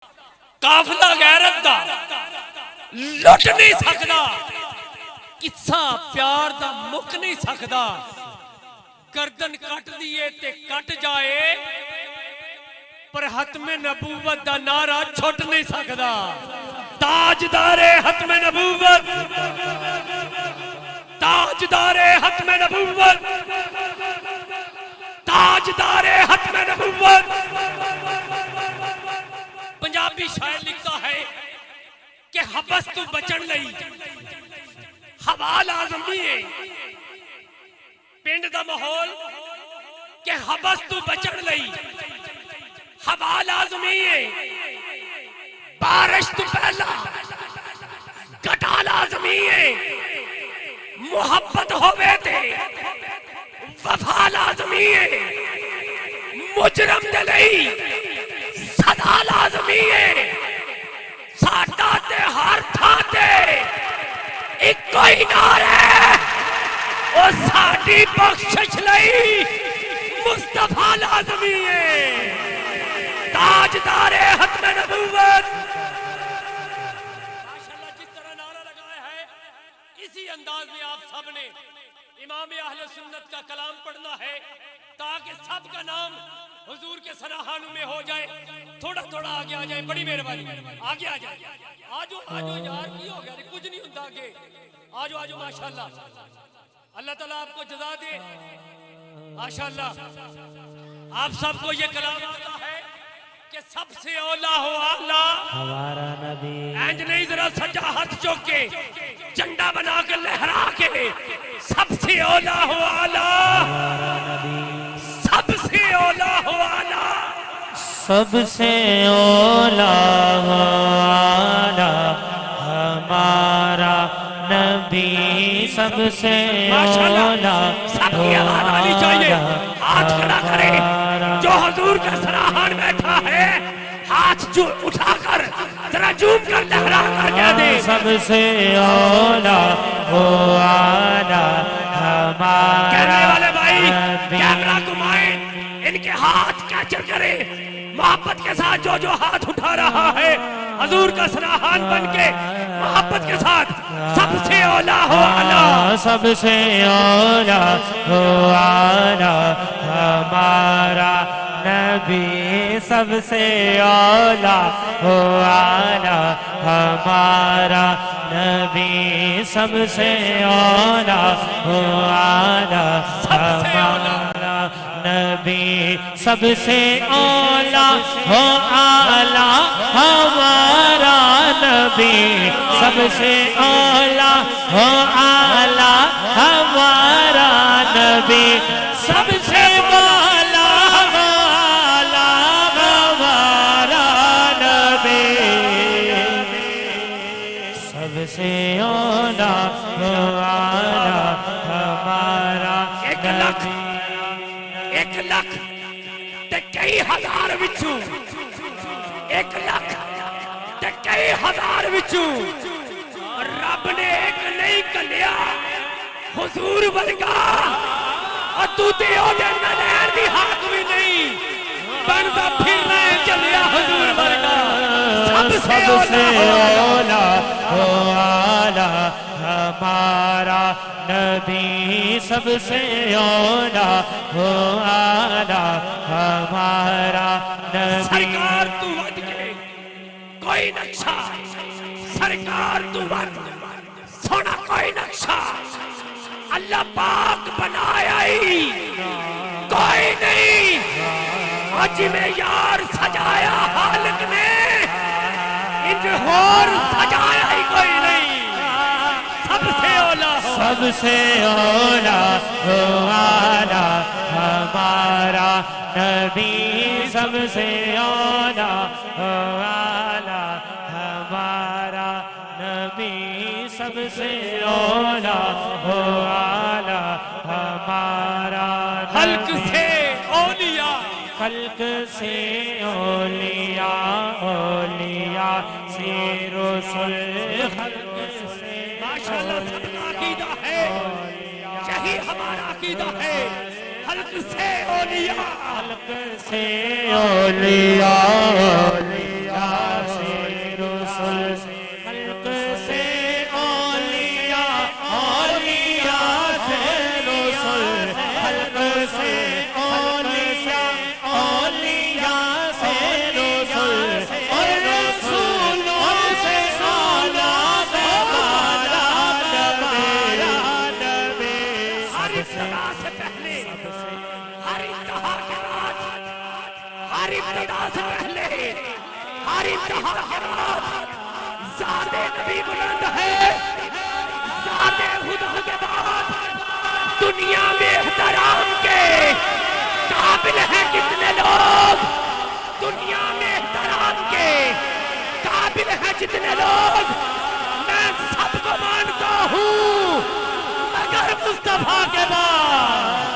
قافلہ غیرت دا لٹ نہیں سکدا، قصہ پیار دا مک نہیں سکدا، گردن کٹ دیے تے کٹ جائے پر ختم نبوت دا نعرہ چھٹ نہیں سکدا۔ تاجدار ختم نبوت، تاجدار ختم نبوت، تاجدار ختم نبوت۔ پنجابی شاعر لکھتا ہے کہ حبس تو بچن لئی ہوا لازمی ہے، پنڈ دا ماحول کہ حبس تو بچن لئی ہوا لازمی ہے، بارش تو پہلا گٹا لازمی ہے، محبت ہوئے تے وفا لازمی ہے، مجرم دے لئی سزا لازمی ہے، ساڈا تے ہر تھاں تے ایک کوئی نعرہ ہے، او ساڈی بخشش لئی مصطفیٰ لازمی ہے۔ تاجدار ختم نبوت۔ ماشاءاللہ جس طرح نعرہ لگایا ہے اسی انداز میں آپ سب نے امام اہل سنت کا کلام پڑھنا ہے تاکہ سب کا نام حضور کے سراہانوں میں ہو جائے۔ تھوڑا تھوڑا آگے آ جائے، بڑی مہربانی، آگے آ جائے۔ آجو آجو یار، کی ہو گیا، کچھ نہیں ہوتا آگے، آجو آجو۔ ماشاءاللہ اللہ تعالیٰ آپ کو جزا دے۔ ماشاءاللہ آپ سب کو یہ کلام آتا ہے کہ سب سے اولا ہو آلہ ہمارا نبی، اینج نہیں ذرا سجا ہاتھ چوک کے جھنڈا بنا کے لہرا کے، سب سے اولا ہو آلہ ہمارا نبی، سب سے اولا ہو آلہ، سب سے اولا ہو آلہ ہمارا نبی، سب سے اولا ہو آلہ۔ ہاتھ کھڑا کرے جو حضور کا سراہان بیٹھا ہے، ہاتھ جو اٹھا کر ذرا جھوم کر لہرا کر کہہ دے، سب سے اولا ہو آلہ ہمارا۔ کہنے والے بھائی کیمرہ گھمائیں، ان کے ہاتھ کیچر کرے، محبت کے ساتھ جو جو ہاتھ اٹھا رہا ہے حضور کا سراہان بن کے محبت کے ساتھ سب سے اولا ہو آلہ، سب سے اولا ہو آلہ ہمارا نبی، سب سے اولا ہو آلہ ہمارا نبی، سب سے اولا ہو آلہ ہمارا نبی، سب سے اولا ہو آلہ ہمارا نبی، سب سے اولا ہو آلہ ہمارا نبی، سب سے اولا ہو آلہ ہمارا نبی، سب سے اولا ہو آلہ ہمارا نبی۔ ایک لاکھ تے کئی ہزار وچوں، ایک لاکھ تے کئی ہزار وچوں رب نے ایک نہیں کلیا حضور ورگا، اور تو تے او دے نلین دی حق بھی نہیں بندا پھرنا ہے چلیا حضور ورگا، سب سے اولا ہو آلہ ہمارا نبی، سب سے اولا ہو آلہ ہمارا نبی۔ سرکار تو ود کے کوئی نقشہ، سرکار تو ود سونا کوئی نقشہ اللہ پاک بنایا ہی کوئی نہیں، آج میں یار سجایا خالق نے انج ہور سجایا ہی کوئی نہیں، سب سے اولا ہو، سب سے اولا ہو آلہ ہمارا نبی، سب سے اولا ہو آلہ ہمارا نبی، سب سے اولا ہو آلہ ہمارا نبی۔ خلق سے اولیاء، خلق سے اولیاء، اولیاء سے رسول، خلق سے ماشاءاللہ سب کا عقیدہ ہے، یہی ہمارا عقیدہ ہے، خلق خلق سے اولیاء، خلق سے اولیاء، اولیاء سے رسول، خلق سے اولیاء، اولیاء سے رسول، خلق سے اولیاء، اولیاء سے رسول، اور رسولوں سے اولاد ہمارا نبی، ہر ابتدا سے پہلے، ہر انتہا کے بعد، ہر ابتدا سے پہلے، ہر انتہا کے بعد ذات نبی بلند ہے، ذات خدا کے بعد دنیا میں احترام کے قابل ہیں کتنے لوگ، دنیا میں احترام کے قابل ہیں جتنے لوگ، میں سب کو مانتا ہوں مگر مصطفیٰ کے بعد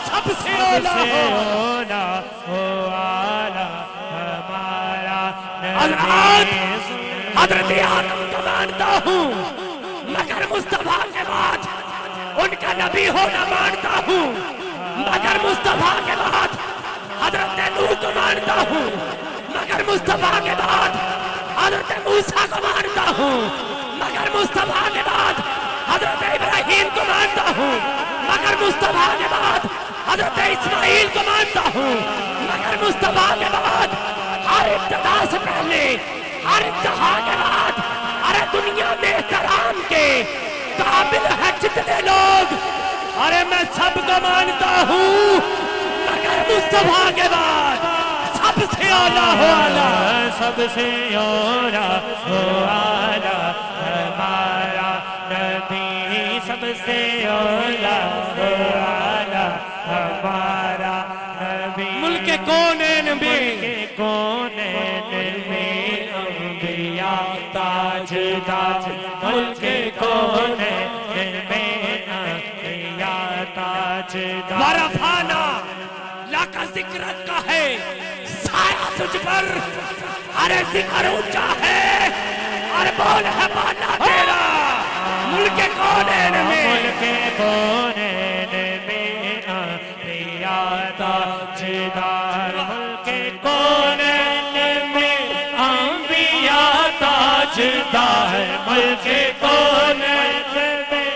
سب سے اولا ہو اولا ہو آلہ ہمارا حضرات، نبی، حضرت آدم کو مانتا ہوں مگر مصطفیٰ کے بعد ان کا نبی ہونا مانتا ہوں مگر مصطفیٰ کے بعد حضرت نوح کو مانتا ہوں مگر مصطفیٰ کے بعد حضرت موسیٰ کو مانتا ہوں مگر مصطفیٰ کے بعد حضرت ابراہیم کو مانتا ہوں مگر مصطفیٰ کے بعد حضرت اسماعیل کو مانتا ہوں مگر مصطفیٰ کے بعد ہر ابتدا سے پہلے ہر انتہا کے بعد ارے دنیا میں احترام کے قابل ہے جتنے لوگ، ارے میں سب کو مانتا ہوں مگر مصطفیٰ کے بعد سب سے اعلیٰ ہو اعلیٰ، سب سے اولا ہو آلہ ہمارا نبی، سب سے اولا ہو آلہ ہمارا نبی، ملک کونین میں کونین میں انبیاء تاجدار، ملک کونین میں انبیاء تاجدار، ورفانا لاکا ذکرت کا ہے سایہ تجھ پر، ارے ذکر اونچا ہے اور بول ہے بالا تیرا، ملک کونین میں ملک کونین میں انبیاء تاجدار، ملک کونین میں انبیاء تاجدار، ملک کونین میں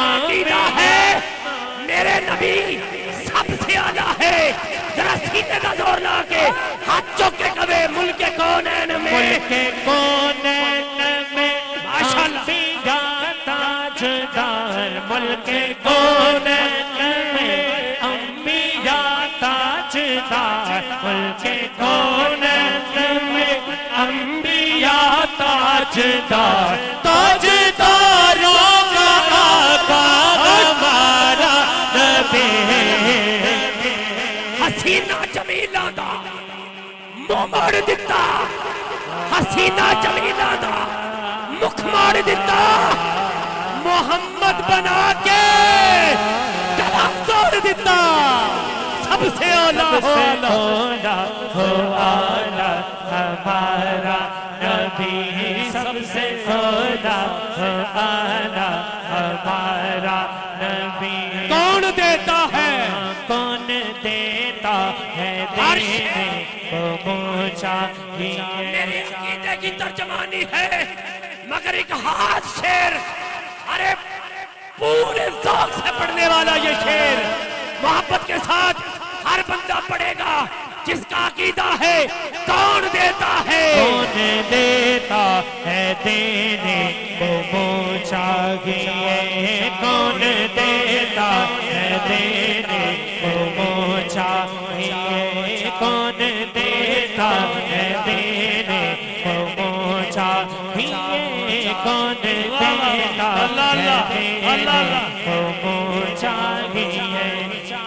عقیدہ ہے میرے نبی سب سے اعلیٰ ہے، ذرا سینے کا زور لا کے ہاتھ چوک کے کبے ملک کونین میں ملک کونین میں ماشاءاللہ انبیاء تاجدار، ملک کونین میں انبیاء تاجدار، ملک کونین میں انبیاء تاجدار، تاجداروں کا آقا ہمارا نبی، حسینہ جمیلہ دا منہ موڑ دیتا، حسینہ جمیلہ دا مکھ موڑ دیتا، محمد بنا کے کلام توڑ دیتا، سب سے اولا ہو اعلیٰ، اولا ہو آلہ ہمارا نبی، سب سے اولا ہو آلہ ہمارا نبی، کون دیتا ہے کون دیتا ہے دینے کو پہنچا میرے عقیدے کی ترجمانی ہے مگر ایک ہاتھ شیر، ارے پورے ذوق سے پڑھنے والا یہ شیر محبت کے ساتھ ہر بندہ پڑھے گا جس کا عقیدہ ہے کون دیتا ہے، کون دیتا ہے دینے کو پہنچا گئے، کون دیتا ہے دینے کو پہنچا گئے، کون دیتا ہے دینے کو پہنچا گئے، کون دیتا ہے دینے کو پہنچا گئے،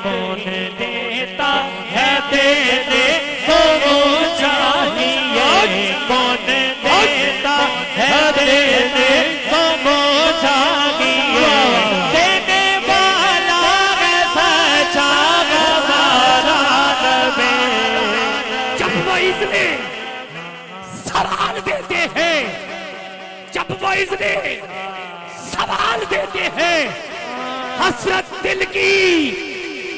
کون دیتا ہے دینے کو پہنچا گئے، کون دیتا ہے دینے کو پہنچا گئے، دینے والا ہے سچا ہمارا نبی، جب وہ اذنے سوال دیتے ہیں، جب وہ اذنے سوال دیتے ہیں، حسرت دل کی